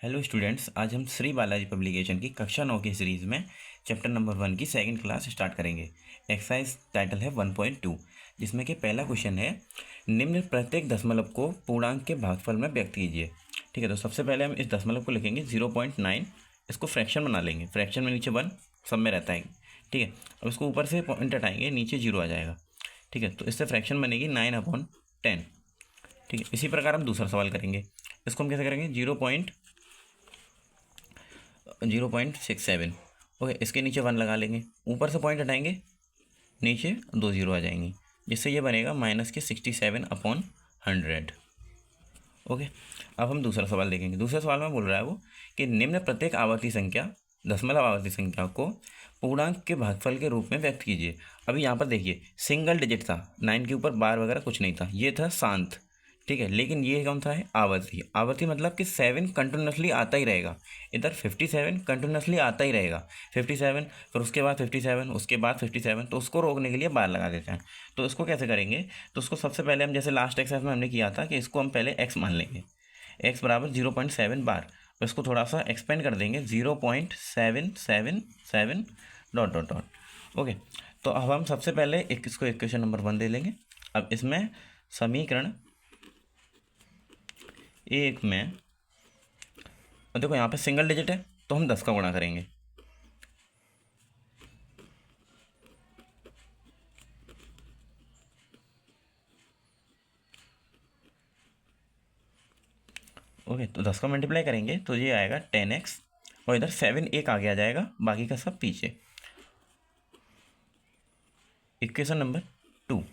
Hello students, आज हम Shri Balaji publication की कक्षा 9 की सीरीज़ में चैप्टर नंबर 1 की सेकंड क्लास स्टार्ट करेंगे। एक्सरसाइज टाइटल है 1.2, जिसमें कि पहला क्वेश्चन है, निम्न प्रत्येक दशमलव को पूर्णांक के भागफल में व्यक्त कीजिए। ठीक है, तो सबसे पहले हम इस दशमलव को लिखेंगे 0.9। इसको फ्रैक्शन बना लेंगे। फ्रैक्शन में नीचे 1 सब में रहता है। ठीक है, अब इसको ऊपर से पॉइंट हटाएंगे, नीचे 0 आ जाएगा। ठीक है, तो इससे फ्रैक्शन बनेगी 9/10। ठीक है, इसी प्रकार हम दूसरा सवाल करेंगे। इसको हम कैसे करेंगे, 0.67। ओके, इसके नीचे 1 लगा लेंगे, ऊपर से पॉइंट हटाएंगे, नीचे 2 0 आ जाएंगी, जिससे ये बनेगा -67/100। ओके, अब हम दूसरा सवाल देखेंगे। दूसरे सवाल में बोल रहा है वो कि निम्न प्रत्येक आवर्ती संख्या दशमलव आवर्ती संख्या को पूर्णांक के भागफल के रूप में व्यक्त कीजिए। अभी यहाँ पर देखिए, सिंगल डिजिट था, 9 के ऊपर बार वगैरह कुछ नहीं था, ये था शांत। ठीक है, लेकिन ये कौन सा है, आवर्ती। आवर्ती मतलब कि 7 कंटिन्यूसली आता ही रहेगा। इधर 57 कंटिन्यूसली आता ही रहेगा। 57, फिर उसके बाद 57, उसके बाद 57, तो उसको रोकने के लिए बार लगा देते हैं। तो इसको कैसे करेंगे, तो उसको सबसे पहले हम जैसे लास्ट एक्सरसाइज में हमने किया था कि इसको हम पहले x मान लेंगे। x बराबर 0.7 बार, तो इसको थोड़ा सा एक्सपेंड कर देंगे, 0.777 डॉट डॉट डॉट। ओके, तो अब हम सबसे पहले इसको इक्वेशन नंबर 1 दे लेंगे। अब इसमें समीकरण 1 में देखो यहाँ पे सिंगल डिजिट है, तो हम 10 का गुणा करेंगे। ओके, तो 10 का मल्टीप्लाई करेंगे तो ये आएगा 10x, और इधर 7 एक आगे आ जाएगा, बाकी का सब पीछे। Equation number 2।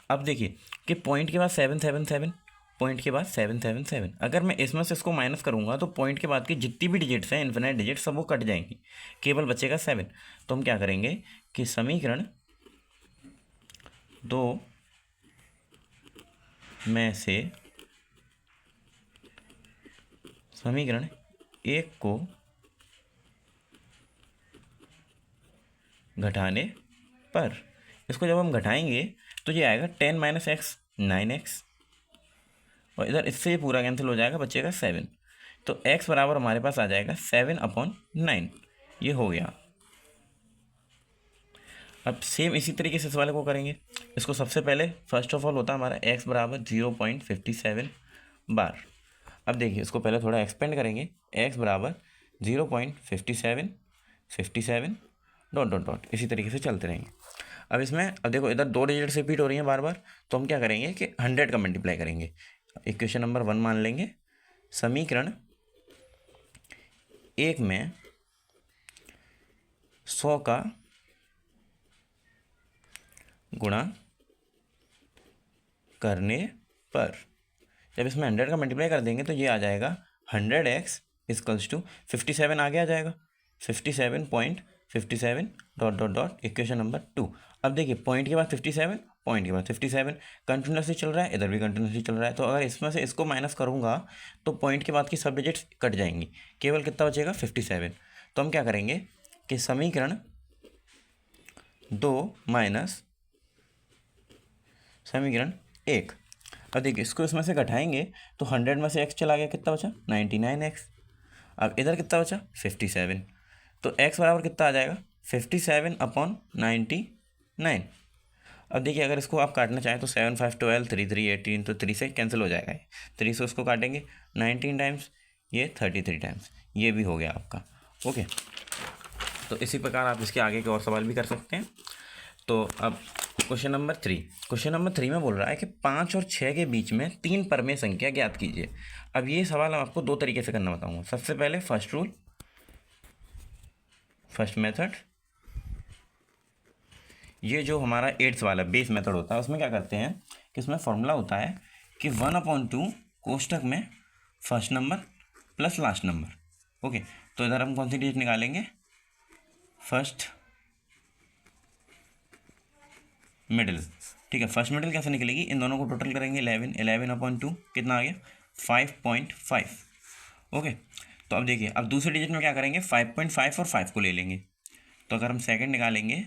अब देखिए कि पॉइंट के बाद 777, पॉइंट के बाद 777, अगर मैं इसमें से इसको माइनस करूँगा तो पॉइंट के बाद की जितनी भी डिजिट्स हैं, इन्फिनाइट डिजिट, सब वो कट जाएंगी, केवल बचेगा 7। तो हम क्या करेंगे कि समीकरण 2 में से समीकरण 1 को घटाने पर, इसको जब हम घटाएंगे तो ये आएगा 10 - x 9x, और इधर इससे ये पूरा कैंसिल हो जाएगा, बचेगा 7। तो x बराबर हमारे पास आ जाएगा 7/9। ये हो गया। अब सेम इसी तरीके से इस वाले को करेंगे। इसको सबसे पहले फर्स्ट ऑफ ऑल होता है हमारा x बराबर 0.57 बार। अब देखिए, इसको पहले थोड़ा एक्सपेंड करेंगे, x बराबर 0.57 डॉट डॉट डॉट, इसी तरीके से चलते रहेंगे। अब इसमें अब देखो, इधर 2 डिजिट्स रिपीट हो रही हैं बार बार, तो हम क्या करेंगे कि 100 का मल्टीप्लाई करेंगे। इक्वेशन नंबर 1 मान लेंगे, समीकरण 1 में 100 का गुणा करने पर, जब इसमें 100 का मल्टीप्लाई कर देंगे तो ये आ जाएगा 100x इक्वल्स टू 57 आगे आ जाएगा, 57.57 dot dot dot, equation number 2। अब देखिए, पॉइंट के बाद 57, पॉइंट के बाद 57 कंटिन्यूसली चल रहा है, इधर भी कंटिन्यूसली चल रहा है। तो अगर इसमें से इसको माइनस करूँगा तो पॉइंट के बाद की सब डिजिट्स कट जाएंगी, केवल कितना बचेगा, 57। तो हम क्या करेंगे कि समीकरण 2 माइनस समीकरण 1, अब देखिए इसको इसमें से घटाएंगे तो 100 में से x चला गया, कितना बचा, 99x। अब इधर कितना बचा, 57। तो x बराबर कितना आ जाएगा, 57/99। अब देखिए, अगर इसको आप काटना चाहें तो 7 5 12 3 3 18, तो 3 से कैंसिल हो जाएगा। 3 से उसको काटेंगे 19 टाइम्स, ये 33 टाइम्स, ये भी हो गया आपका। ओके, तो इसी प्रकार आप इसके आगे के और सवाल भी कर सकते हैं। तो अब क्वेश्चन नंबर 3। क्वेश्चन नंबर 3 में बोल रहा है कि 5 और 6 के बीच में 3 परमेय संख्या ज्ञात कीजिए। अब ये सवाल हम आपको 2 तरीके से करना बताऊंगा। सबसे पहले फर्स्ट रूल, फर्स्ट मेथड, ये जो हमारा 8th वाला बेस मेथड होता है, उसमें क्या करते हैं कि इसमें फॉर्मूला होता है कि 1/2 कोष्टक में first number plus last number. Okay, तो इधर हम कौन सी डिजिट निकालेंगे, फर्स्ट मिडिल। ठीक है, फर्स्ट मिडिल कैसे निकलेगी, इन दोनों को टोटल करेंगे, 11/2 कितना आ गया, 5.5। ओके, तो अब देखिए, अब दूसरे डिजिट में क्या करेंगे, 5.5 और 5 को ले लेंगे। तो अगर हम सेकंड निकालेंगे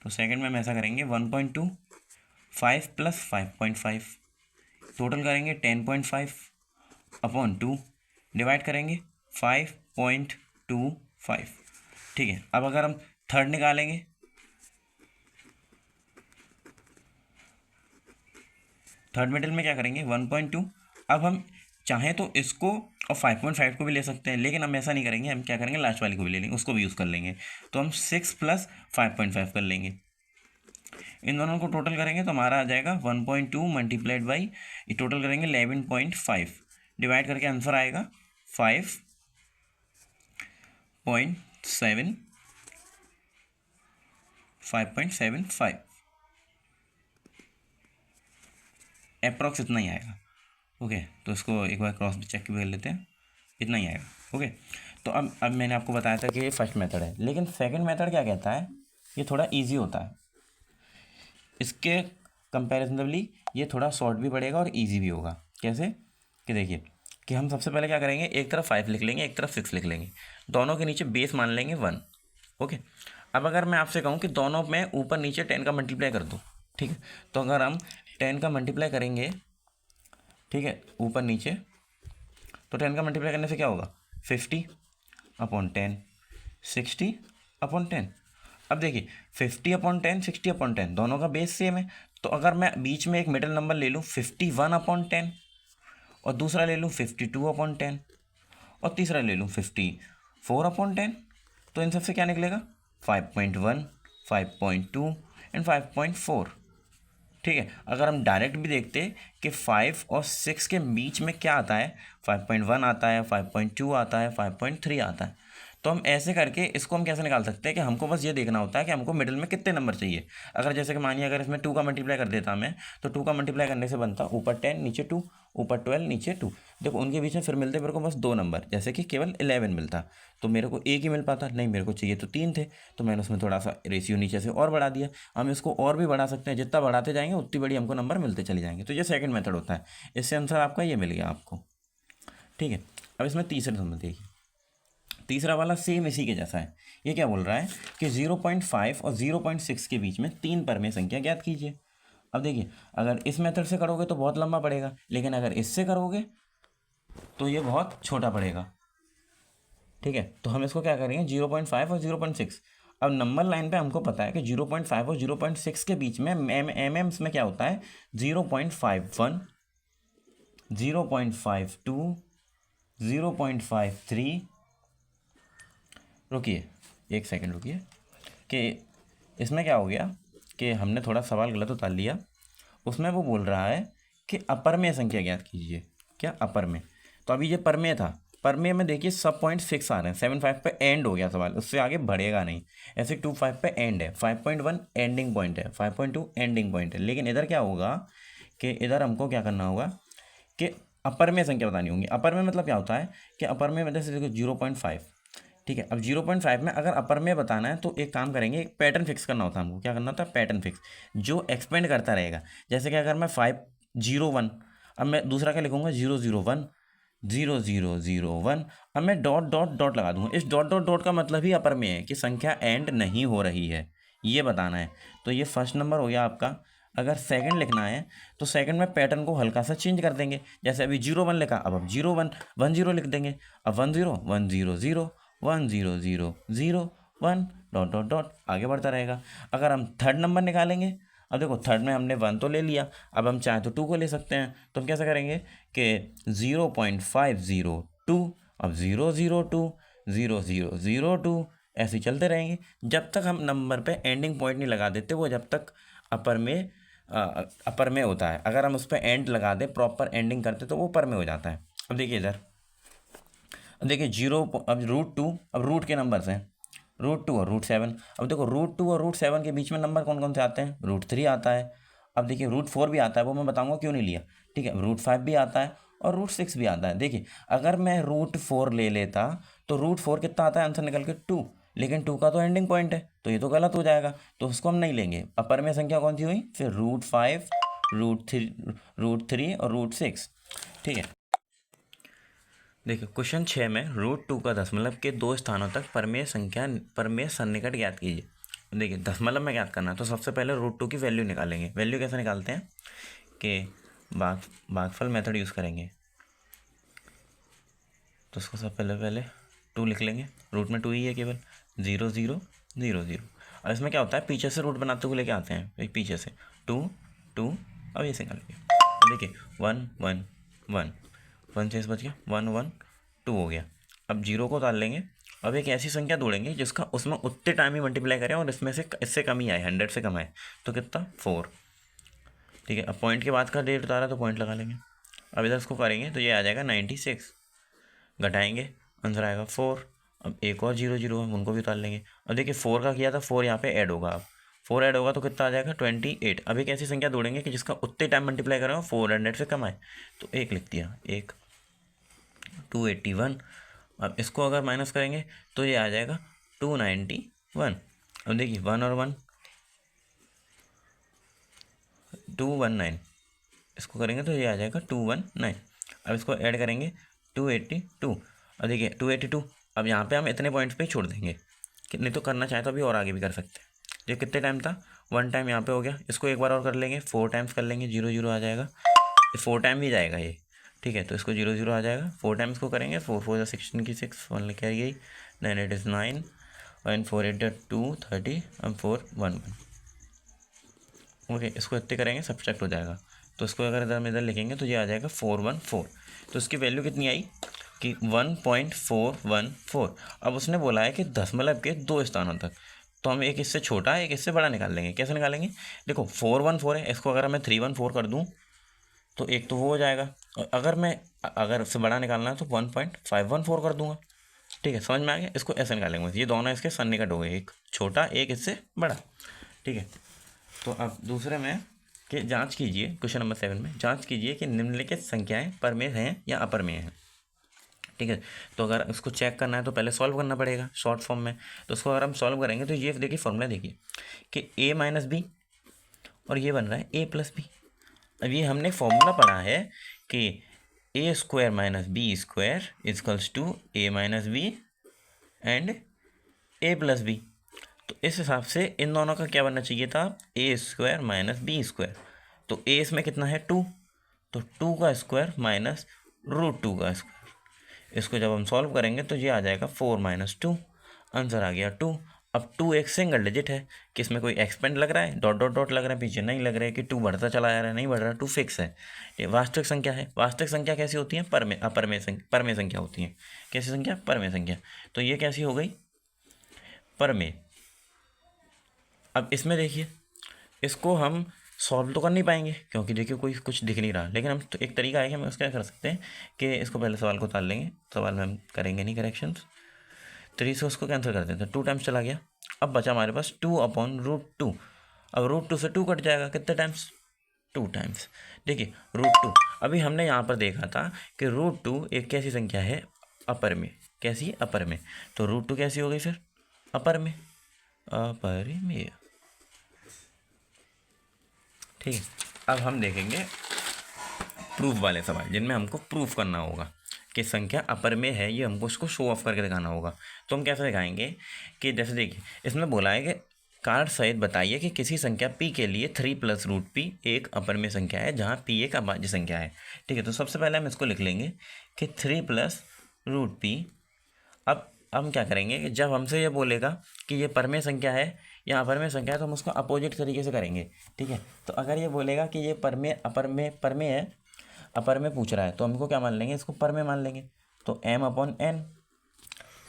तो सेकंड में हम ऐसा करेंगे, 1.2 5 + 5.5, टोटल करेंगे 10.5, अपॉन 2 डिवाइड करेंगे 5.25। ठीक है, अब अगर हम थर्ड निकालेंगे, थर्ड मिडिल में क्या करेंगे 1.2। अब हम चाहें तो इसको और 5.5 को भी ले सकते हैं, लेकिन हम ऐसा नहीं करेंगे, हम क्या करेंगे लास्ट वाली को भी ले लेंगे, उसको भी यूज़ कर लेंगे। तो हम 6 + 5.5 कर लेंगे। इन दोनों को टोटल करेंगे तो हमारा आ जाएगा 1.2 मल्टीप्लाइड बाई, ये टोटल करेंगे 11.5 डिवाइड करके आंसर आएगा 5.75 अप्रॉक्स इतना ही आएगा। ओके, तो इसको एक बार क्रॉस चेक भी कर लेते हैं, इतना ही आएगा। ओके, तो अब मैंने आपको बताया था कि ये फर्स्ट मेथड है, लेकिन सेकंड मेथड क्या कहता है, ये थोड़ा इजी होता है, इसके कंपैरेटिवली ये थोड़ा शॉर्ट भी पड़ेगा और इजी भी होगा। कैसे कि देखिए कि हम सबसे पहले क्या करेंगे, एक तरफ 5 लिख लेंगे, एक तरफ 6 लिख लेंगे, दोनों के नीचे बेस मान लेंगे 1। ओके, अब अगर मैं आपसे कहूँ कि दोनों में ऊपर नीचे 10 का मल्टीप्लाई कर दो, ठीक है, तो अगर हम 10 का मल्टीप्लाई करेंगे, ठीक है, ऊपर नीचे, तो 10 का मल्टीप्लाई करने से क्या होगा 50/10, 60/10। अब देखिए 50/10, 60/10 दोनों का बेस सेम है, तो अगर मैं बीच में एक मिडिल नंबर ले लूँ 51/10 और दूसरा ले लूँ 52/10 और तीसरा ले लूँ 54/10, तो इन सबसे क्या निकलेगा 5.1, 5.2 एंड 5.4। ठीक है, अगर हम डायरेक्ट भी देखते कि 5 और 6 के बीच में क्या आता है, 5.1 आता है, 5.2 आता है, 5.3 आता है, तो हम ऐसे करके इसको हम कैसे निकाल सकते हैं कि हमको बस ये देखना होता है कि हमको मिडिल में कितने नंबर चाहिए। अगर जैसे कि मानिए अगर इसमें 2 का मल्टीप्लाई कर देता मैं, तो 2 का मल्टीप्लाई करने से बनता ऊपर 10 नीचे 2, ऊपर 12 नीचे 2। देखो उनके बीच में फिर मिलते मेरे को बस 2 नंबर, जैसे कि केवल 11 मिलता, तो मेरे को एक ही मिल पाता, नहीं मेरे को चाहिए तो 3 थे, तो मैंने उसमें थोड़ा सा रेशियो नीचे से और बढ़ा दिया। हम इसको और भी बढ़ा सकते हैं, जितना बढ़ाते जाएंगे उतनी बड़ी हमको नंबर मिलते चले जाएंगे। तो ये सेकंड मेथड होता है, इससे आंसर आपका ये मिल गया आपको। ठीक है, अब इसमें तीसरे नंबर देखिए, तीसरा वाला सेम इसी के जैसा है। ये क्या बोल रहा है कि 0.5 और 0.6 के बीच में 3 परमेय संख्या ज्ञात कीजिए। अब देखिए अगर इस मेथड से करोगे तो बहुत लंबा पड़ेगा, लेकिन अगर इससे करोगे तो ये बहुत छोटा पड़ेगा। ठीक है, तो हम इसको क्या करेंगे 0.5 और 0.6। अब नंबर लाइन पे हमको पता है कि 0.5 और 0.6 के बीच में एमएम्स में क्या होता है 0.51, 0.52, 0.53। रुकिए एक सेकंड रुकिए, कि इसमें क्या हो गया कि हमने थोड़ा सवाल गलत उतार लिया। उसमें वो बोल रहा है कि अपरमेय संख्या ज्ञात कीजिए। क्या अपरमेय, तो अभी ये परमेय था, परमेय में देखिए सब पॉइंट फिक्स आ रहे हैं। 7.5 पे एंड हो गया सवाल, उससे आगे बढ़ेगा नहीं। ऐसे 2.5 पे एंड है, 5.1 एंडिंग पॉइंट है, 5.2 एंडिंग पॉइंट है। लेकिन इधर क्या होगा कि इधर हमको क्या करना होगा कि अपर में संख्या बतानी होंगी। अपर में मतलब क्या होता है कि अपर में मतलब से देखो 0.5। ठीक है, अब 0.5 में अगर अपर में बताना है तो एक काम करेंगे, एक पैटर्न फिक्स करना होता है हमको। क्या करना होता है पैटर्न फिक्स, जो एक्सपेंड करता रहेगा। जैसे कि अगर मैं 501, अब मैं दूसरा क्या लिखूंगा 001, 0001, अब मैं डॉट डॉट डॉट लगा दूंगा। इस डॉट डॉट डॉट का मतलब ही अपर में है कि संख्या एंड नहीं हो रही है, ये बताना है। तो ये फर्स्ट नंबर हो गया आपका। अगर सेकंड लिखना है तो सेकंड में पैटर्न को हल्का सा चेंज कर देंगे। जैसे अभी 01 लिखा, अब हम 0110 लिख देंगे। अब 1010010001 डॉट डॉट डॉट आगे बढ़ता रहेगा। अगर हम थर्ड नंबर निकालेंगे, अब देखो थर्ड में हमने 1 तो ले लिया, अब हम चाहे तो 2 को ले सकते हैं। तो हम कैसे करेंगे कि 0.502, अब 002, 0002 ऐसे चलते रहेंगे जब तक हम नंबर पे एंडिंग पॉइंट नहीं लगा देते। वो जब तक अपर में होता है। अगर हम उस पर एंड लगा दें, प्रॉपर एंडिंग करते तो वो अपर में हो जाता है। अब देखिए इधर, अब देखिए 0, अब √2, अब रूट के नंबर्स हैं √2 और √7। अब देखो √2 और √7 के बीच में नंबर कौन कौन से आते हैं, √3 आता है। अब देखिए √4 भी आता है, वो मैं बताऊंगा क्यों नहीं लिया। ठीक है, √5 भी आता है और √6 भी आता है। देखिए अगर मैं √4 ले लेता तो √4 कितना आता है आंसर निकल के 2, लेकिन 2 का तो एंडिंग पॉइंट है, तो ये तो गलत हो जाएगा, तो उसको हम नहीं लेंगे। अपर में संख्या कौन सी हुई फिर √5, √3 और √6। ठीक है, देखिए क्वेश्चन 6 में √2 का दशमलव के 2 स्थानों तक परमेय सन्निकट ज्ञात कीजिए। देखिए दशमलव में ज्ञात करना है तो सबसे पहले √2 की वैल्यू निकालेंगे। वैल्यू कैसे निकालते हैं कि भागफल मेथड यूज़ करेंगे। तो उसको सब पहले पहले 2 लिख लेंगे, रूट में 2 ही है केवल, 0 0 0 0। अब इसमें क्या होता है, पीछे से रूट बनाते हुए लेके आते हैं, एक पीछे से 2 2, अब ये से निकालेंगे, देखिए 1 1 1 1 से बच गया, 1 1 2 हो गया। अब 0 को उतार लेंगे, अब एक ऐसी संख्या ढूंढेंगे जिसका उसमें उतने टाइम ही मल्टीप्लाई करें और इसमें से इससे कम ही आए, 100 से कम आए, तो कितना 4। ठीक है, अब पॉइंट के बाद का डेट उतारा तो पॉइंट लगा लेंगे। अब इधर इसको करेंगे तो ये आ जाएगा 96, घटाएंगे आंसर आएगा 4। अब एक और 0 0 हम उनको भी उतार लेंगे। अब देखिए 4 का किया था, 4 यहाँ पे ऐड होगा, अब 4 ऐड होगा तो कितना आ जाएगा 28। अब एक ऐसी संख्या ढूंढेंगे कि जिसका उतने टाइम मल्टीप्लाई करें 400 से कम आए, तो 1 लिख दिया, 1 281। अब इसको अगर माइनस करेंगे तो ये आ जाएगा 291। अब देखिए 1 और 1 219, इसको करेंगे तो ये आ जाएगा 219। अब इसको ऐड करेंगे 282। अब देखिए 282, अब यहाँ पे हम इतने पॉइंट्स पे ही छोड़ देंगे, कितने तो करना चाहे तो अभी और आगे भी कर सकते हैं। ये कितने टाइम था, 1 टाइम यहाँ पे हो गया, इसको एक बार और कर लेंगे, 4 टाइम्स कर लेंगे, 0 0 आ जाएगा, 4 टाइम भी जाएगा ये। ठीक है, तो इसको 0 0 आ जाएगा, 4 टाइम्स को करेंगे, 4 4 16 की 6, 1 लेके आई गई, 9 8 इज 9, 1 4 8 2 30, अब 4 1 1। ओके, इसको इतने करेंगे सब्ट्रैक्ट हो जाएगा, तो इसको अगर इधर लिखेंगे तो ये आ जाएगा 414। तो इसकी वैल्यू कितनी आई कि 1.414। अब उसने बोला है कि दशमलव के 2 स्थानों तक, तो हम एक इससे छोटा एक इससे बड़ा निकाल लेंगे। कैसे निकालेंगे, देखो 414 है, इसको अगर मैं 314 कर दूँ तो एक तो वो हो जाएगा, और अगर इससे बड़ा निकालना है तो 1.514 कर दूंगा। ठीक है, समझ में आ गया। इसको ऐसे निकालेंगे, ये दोनों इसके सन्निकट हो गए, एक छोटा एक इससे बड़ा। ठीक है, तो अब दूसरे में कि जांच कीजिए, क्वेश्चन नंबर 7 में जांच कीजिए कि निम्नलिखित संख्याएं परमेय हैं या अपरमेय हैं। ठीक है, तो अगर इसको चेक करना है तो पहले सॉल्व करना पड़ेगा शॉर्ट फॉर्म में। तो उसको अगर हम सॉल्व करेंगे तो ये देखिए फॉर्मूला देखिए कि a माइनस बी और ये बन रहा है a प्लस बी। अब ये हमने फॉर्मूला पढ़ा है कि a square minus B square equals to a minus B and a plus B. तो इस हिसाब से इन दोनों का क्या बनना चाहिए था, ए स्क्वायर माइनस बी स्क्वायर। तो ए इसमें कितना है 2, तो 2 का स्क्वायर माइनस √2 का स्क्वायर। इसको जब हम सॉल्व करेंगे तो ये आ जाएगा 4 माइनस 2, आंसर आ गया 2। अब 2 एक सिंगल डिजिट है कि इसमें कोई एक्सपेंड लग रहा है, डॉट डॉट डॉट लग रहा है पीछे, नहीं लग रहा है कि 2 बढ़ता चला जा रहा है, नहीं बढ़ रहा, 2 फिक्स है। ये वास्तविक संख्या है। वास्तविक संख्या कैसी होती है, परमेय संख्या होती है। कैसी संख्या, परमेय संख्या। तो ये कैसी हो गई, परमेय। अब इसमें देखिए, इसको हम सॉल्व तो कर नहीं पाएंगे क्योंकि देखिए कोई कुछ दिख नहीं रहा, लेकिन हम तो एक तरीका है कि हम उसका कर सकते हैं कि इसको पहले सवाल को उतार लेंगे, सवाल में हम करेंगे नहीं करेक्शंस, 3 से उसको कैंसिल कर देते हैं, 2 टाइम्स चला गया। अब बचा हमारे पास 2/√2। अब √2 से 2 कट जाएगा, कितने टाइम्स, 2 टाइम्स। देखिए √2, अभी हमने यहाँ पर देखा था कि √2 एक कैसी संख्या है, अपर में। कैसी, अपर में। तो √2 कैसी हो गई फिर, अपर में, अपरिमेय। ठीक है, अब हम देखेंगे प्रूफ वाले सवाल जिनमें हमको प्रूफ करना होगा कि संख्या अपर में है, ये हमको उसको शो ऑफ करके दिखाना होगा। तो हम कैसे दिखाएंगे कि जैसे देखिए इसमें बोला है कि कार्ड सहित बताइए कि किसी संख्या p के लिए 3 + √p एक अपर में संख्या है जहाँ p एक अभाज्य संख्या है। ठीक है, तो सबसे पहले हम इसको लिख लेंगे कि 3 + √p। अब हम क्या करेंगे कि जब हमसे ये बोलेगा कि ये परमेय संख्या है या अपरमेय संख्या है तो हम उसको अपोजिट तरीके से करेंगे। ठीक है, तो अगर ये बोलेगा कि ये परमेय परमेय है, अपरमेय पूछ रहा है, तो हमको क्या मान लेंगे, इसको परमेय मान लेंगे। तो m/n।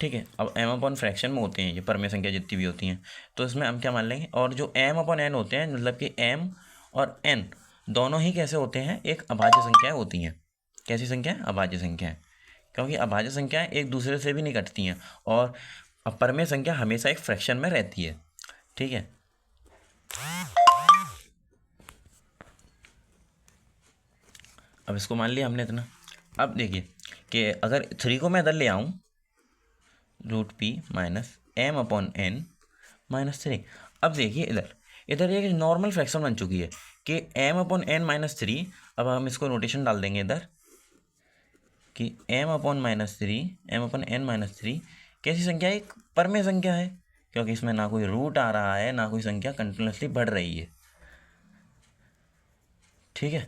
ठीक है, अब m/n फ्रैक्शन में होते हैं ये परमेय संख्या जितनी भी होती हैं, तो इसमें हम क्या मान लेंगे, और जो m/n होते हैं मतलब कि m और n दोनों ही कैसे होते हैं, एक अभाज्य संख्याएँ होती हैं। कैसी संख्या, अभाज्य संख्याएँ, क्योंकि अभाज्य संख्याएँ एक दूसरे से भी नहीं कटती हैं और परमेय संख्या हमेशा एक फ्रैक्शन में रहती है। ठीक है, अब इसको मान लिया हमने इतना। अब देखिए कि अगर 3 को मैं इधर ले आऊँ, √p माइनस m/n माइनस 3। अब देखिए इधर एक नॉर्मल फ्रैक्शन बन चुकी है कि m/n माइनस 3। अब हम इसको नोटेशन डाल देंगे इधर कि m/n माइनस 3 कैसी संख्या है, एक परमेय संख्या है, क्योंकि इसमें ना कोई रूट आ रहा है ना कोई संख्या कंटिन्यूसली बढ़ रही है। ठीक है,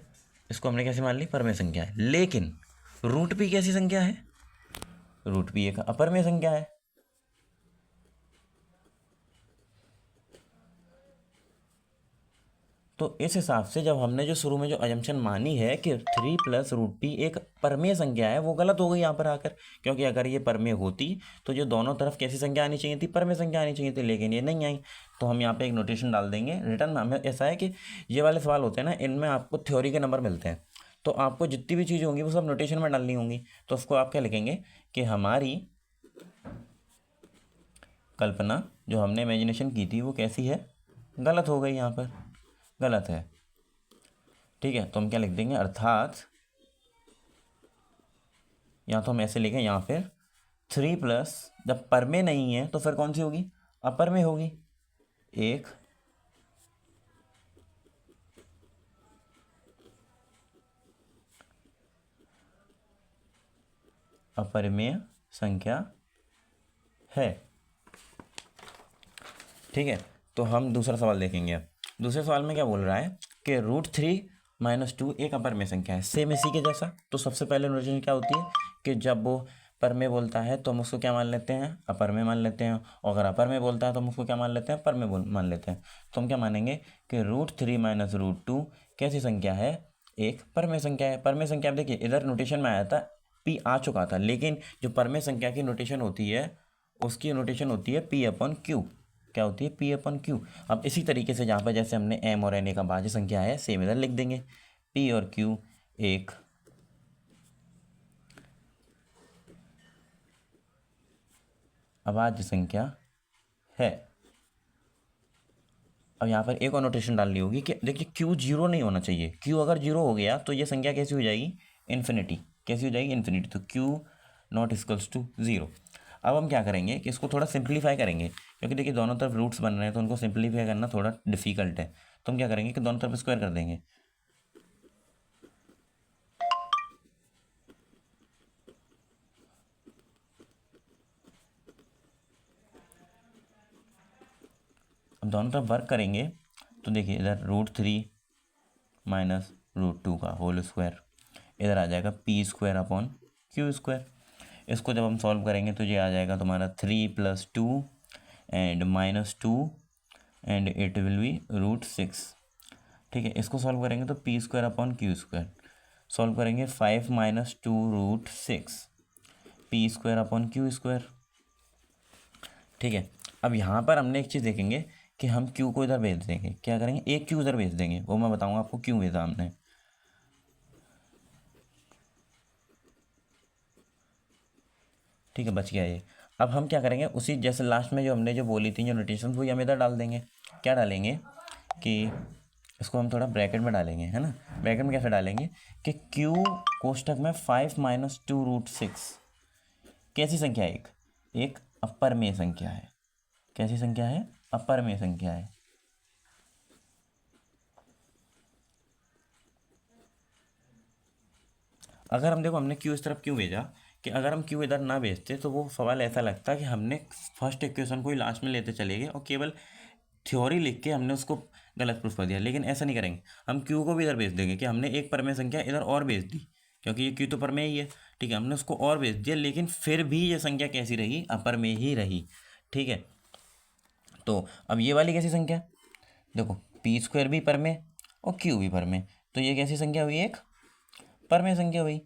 इसको हमने कैसे मान ली, परमेय संख्या है। लेकिन √p कैसी संख्या है, रूट पी एक अपर में संख्या है। तो इस हिसाब से जब हमने जो शुरू में जो अजम्पशन मानी है कि 3 + √p एक परमेय संख्या है, वो गलत हो गई यहाँ पर आकर, क्योंकि अगर ये परमेय होती तो जो दोनों तरफ कैसी संख्या आनी चाहिए थी, परमेय संख्या आनी चाहिए थी, लेकिन ये नहीं आई। तो हम यहाँ पे एक नोटेशन डाल देंगे। रिटर्न में हमें ऐसा है कि ये वाले सवाल होते हैं ना, इनमें आपको थ्योरी के नंबर मिलते हैं, तो आपको जितनी भी चीज़ें होंगी वो सब नोटेशन में डालनी होंगी। तो उसको आप क्या लिखेंगे कि हमारी कल्पना जो हमने इमेजिनेशन की थी वो कैसी है, गलत हो गई, यहाँ पर गलत है। ठीक है, तो हम क्या लिख देंगे, अर्थात या तो हम ऐसे लिखें, या फिर 3 जब पर में नहीं है तो फिर कौन सी होगी, अपर में होगी। एक अपरिमेय संख्या है। ठीक है, तो हम दूसरा सवाल देखेंगे। अब दूसरे सवाल में क्या बोल रहा है कि √3 - 2 एक अपरिमेय संख्या है, सेम इसी के जैसा। तो सबसे पहले नोटेशन क्या होती है कि जब वो पर में बोलता है तो हम उसको क्या मान लेते हैं, अपर में मान लेते हैं, और अगर अपर में बोलता है तो हम उसको क्या मान लेते हैं, पर में मान लेते हैं। तो हम क्या मानेंगे कि √3 - √2 कैसी संख्या है, एक परमेय संख्या है। परमेय संख्या, आप देखिए इधर नोटेशन में आया था पी आ चुका था, लेकिन जो परमेय संख्या की नोटेशन होती है उसकी नोटेशन होती है P/Q। क्या होती है, P/Q। अब इसी तरीके से जहाँ पर जैसे हमने m और n का भाज्य संख्या है, सेम इधर लिख देंगे, P और Q एक अभाज्य संख्या है। अब यहाँ पर एक और नोटेशन डालनी होगी कि देखिए Q 0 नहीं होना चाहिए। Q अगर 0 हो गया तो ये संख्या कैसी हो जाएगी, इन्फिनिटी। कैसी हो जाएगी, इन्फिनिटी। तो Q ≠ 0। अब हम क्या करेंगे कि इसको थोड़ा सिंप्लीफाई करेंगे, क्योंकि देखिए दोनों तरफ रूट्स बन रहे हैं तो उनको सिंप्लीफाई करना थोड़ा डिफिकल्ट है। तो हम क्या करेंगे कि दोनों तरफ स्क्वायर कर देंगे। अब दोनों तरफ वर्क करेंगे तो देखिए इधर √3 - √2 का होल स्क्वायर, इधर आ जाएगा P² / Q²। इसको जब हम सॉल्व करेंगे तो ये आ जाएगा तुम्हारा 3 + 2 and -2 and it will be √6। ठीक है, इसको सॉल्व करेंगे तो P² / Q²। सॉल्व करेंगे 5 - 2 √6 P² / Q²। ठीक है, अब यहाँ पर हमने एक चीज़ देखेंगे कि हम Q को इधर भेज देंगे। क्या करेंगे, एक Q इधर भेज देंगे, वो मैं बताऊँगा आपको क्यों भेजा हमने। ठीक है, बच गया ये। अब हम क्या करेंगे, उसी जैसे लास्ट में जो हमने जो बोली थी जो नोटेशन, वही हम इधर डाल देंगे। क्या डालेंगे कि इसको हम थोड़ा ब्रैकेट में डालेंगे, है ना। ब्रैकेट में कैसे डालेंगे कि Q कोष्ठक में 5 - 2 √6 कैसी संख्या है, एक अपरमेय संख्या है। कैसी संख्या है, अपरमेय संख्या है। अगर हम देखो हमने Q इस तरफ क्यों भेजा, कि अगर हम Q इधर ना भेजते तो वो सवाल ऐसा लगता कि हमने फर्स्ट इक्वेशन को ही लास्ट में लेते चले गए और केवल थ्योरी लिख के हमने उसको गलत प्रूफ कर दिया। लेकिन ऐसा नहीं करेंगे, हम Q को भी इधर भेज देंगे कि हमने एक परमेय संख्या इधर और भेज दी, क्योंकि ये Q तो परमेय ही है। ठीक है, हमने उसको और भेज दिया, लेकिन फिर भी ये संख्या कैसी रही, अपरमेय ही रही। ठीक है, तो अब ये वाली कैसी संख्या, देखो P² भी परमेय और Q भी परमेय, तो ये कैसी संख्या हुई, एक परमेय संख्या हुई।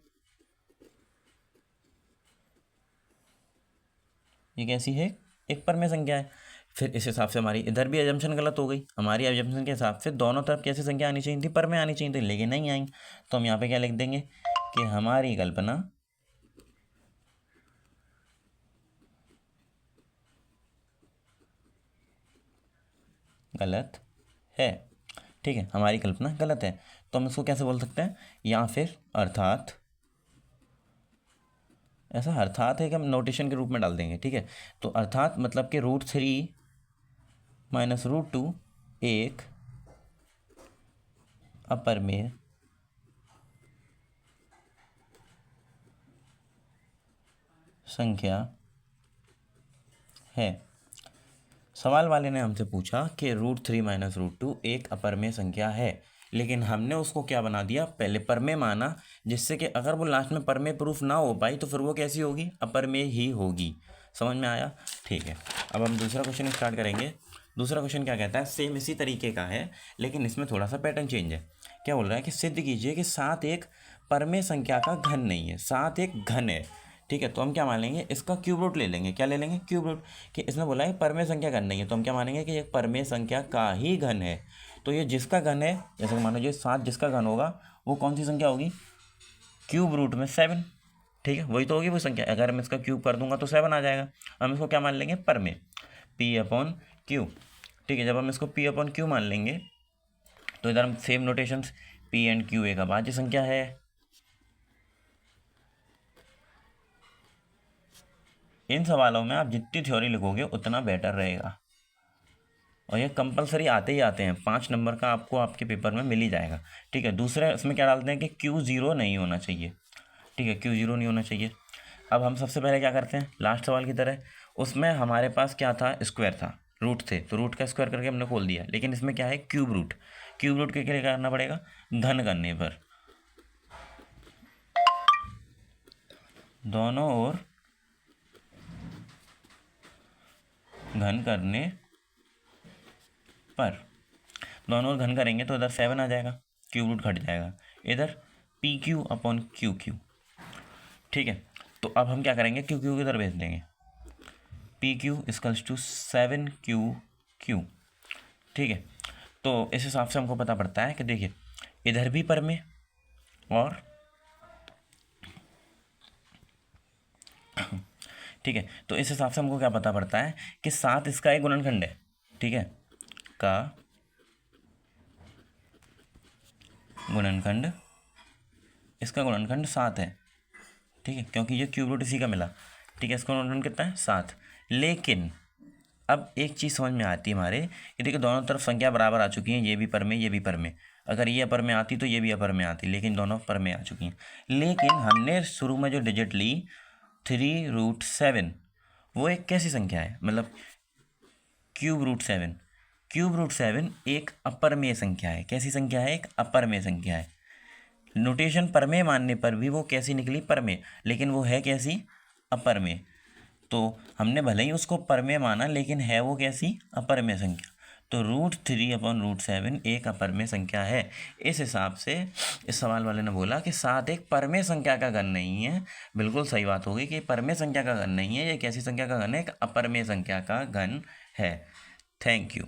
ये कैसी है, एक परमेय संख्या है। फिर इस हिसाब से हमारी इधर भी एजम्पशन गलत हो गई। हमारी एजम्पशन के हिसाब से दोनों तरफ कैसी संख्या आनी चाहिए थी, परमेय आनी चाहिए थी, लेकिन नहीं आई। तो हम यहाँ पे क्या लिख देंगे कि हमारी कल्पना गलत है। ठीक है, हमारी कल्पना गलत है। तो हम इसको कैसे बोल सकते हैं, या फिर अर्थात, ऐसा अर्थात है कि हम नोटेशन के रूप में डाल देंगे। ठीक है, तो अर्थात मतलब कि √3 - √2 एक अपरमेय संख्या है। सवाल वाले ने हमसे पूछा कि √3 - √2 एक अपरमेय संख्या है, लेकिन हमने उसको क्या बना दिया, पहले परमेय माना, जिससे कि अगर वो लास्ट में परमेय प्रूफ ना हो पाई तो फिर वो कैसी होगी, अपरमेय ही होगी। समझ में आया? ठीक है, अब हम दूसरा क्वेश्चन स्टार्ट करेंगे। दूसरा क्वेश्चन क्या कहता है, सेम इसी तरीके का है लेकिन इसमें थोड़ा सा पैटर्न चेंज है। क्या बोल रहा है कि सिद्ध कीजिए कि 7 एक परमेय संख्या का घन नहीं है। 7 एक घन है, ठीक है। तो हम क्या मान लेंगे, इसका क्यूब रूट ले लेंगे। क्या ले लेंगे, क्यूब रूट। कि इसने बोला है परमेय संख्या घन नहीं है, तो हम क्या मानेंगे कि एक परमेय संख्या का ही घन है। तो ये जिसका घन है, जैसे मान लो 7 जिसका घन होगा वो कौन सी संख्या होगी, क्यूब रूट में 7, ठीक है, वही तो होगी वो संख्या। अगर मैं इसका क्यूब कर दूंगा तो 7 आ जाएगा। हम इसको क्या मान लेंगे, परमेय, पी अपॉन क्यू, ठीक है। जब हम इसको पी अपॉन क्यू मान लेंगे तो इधर हम same notations, P and Q एक अभाज्य संख्या है। इन सवालों में आप जितनी थ्योरी लिखोगे उतना बेटर रहेगा, और ये कंपलसरी आते ही आते हैं। 5 नंबर का आपको आपके पेपर में मिल ही जाएगा, ठीक है। दूसरे इसमें क्या डालते हैं कि क्यू ज़ीरो नहीं होना चाहिए, ठीक है, क्यू ज़ीरो नहीं होना चाहिए। अब हम सबसे पहले क्या करते हैं, लास्ट सवाल की तरह, उसमें हमारे पास क्या था, स्क्वायर था, रूट थे, तो रूट का स्क्वायर करके हमने खोल दिया। लेकिन इसमें क्या है, क्यूब रूट। क्यूब रूट के लिए करना पड़ेगा, घन करने पर, दोनों ओर घन करने पर, दोनों ओर घन करेंगे तो इधर 7 आ जाएगा, क्यूब रूट घट जाएगा, इधर P Q upon Q Q, ठीक है। तो अब हम क्या करेंगे, क्यू क्यू की इधर भेज देंगे, P Q equals to 7 Q Q, ठीक है। तो इस हिसाब से हमको पता पड़ता है कि देखिए इधर भी परमेय और ठीक है, तो इस हिसाब से हमको क्या पता पड़ता है कि 7 इसका एक गुणनखंड है, ठीक है, का गुणनखंड, इसका गुणनखंड 7 है, ठीक है, क्योंकि ये क्यूब रूट इसी का मिला, ठीक है। इसका गुणनखंड कितना है, 7। लेकिन अब एक चीज़ समझ में आती है हमारे, ये देखिए दोनों तरफ संख्या बराबर आ चुकी हैं, ये भी परमेय ये भी परमेय। अगर ये अपर में आती तो ये भी अपर में आती, लेकिन दोनों परमेय आ चुकी हैं। लेकिन हमने शुरू में जो डिजिट ली 3√7, वो एक कैसी संख्या है, मतलब क्यूब रूट 7, क्यूब रूट 7 एक अपरमेय संख्या है। कैसी संख्या है, एक अपरमेय संख्या है। नोटेशन परमेय मानने पर भी वो कैसी निकली, परमेय, लेकिन वो है कैसी, अपरमेय। तो हमने भले ही उसको परमेय माना लेकिन है वो कैसी, अपरमेय संख्या। तो √3/√7 एक अपरमेय संख्या है। इस हिसाब से इस सवाल वाले ने बोला कि 7 एक परमेय संख्या का घन नहीं है। बिल्कुल सही बात होगी कि परमेय संख्या का घन नहीं है, ये कैसी संख्या का घन है, एक अपरमेय संख्या का घन है। Thank you.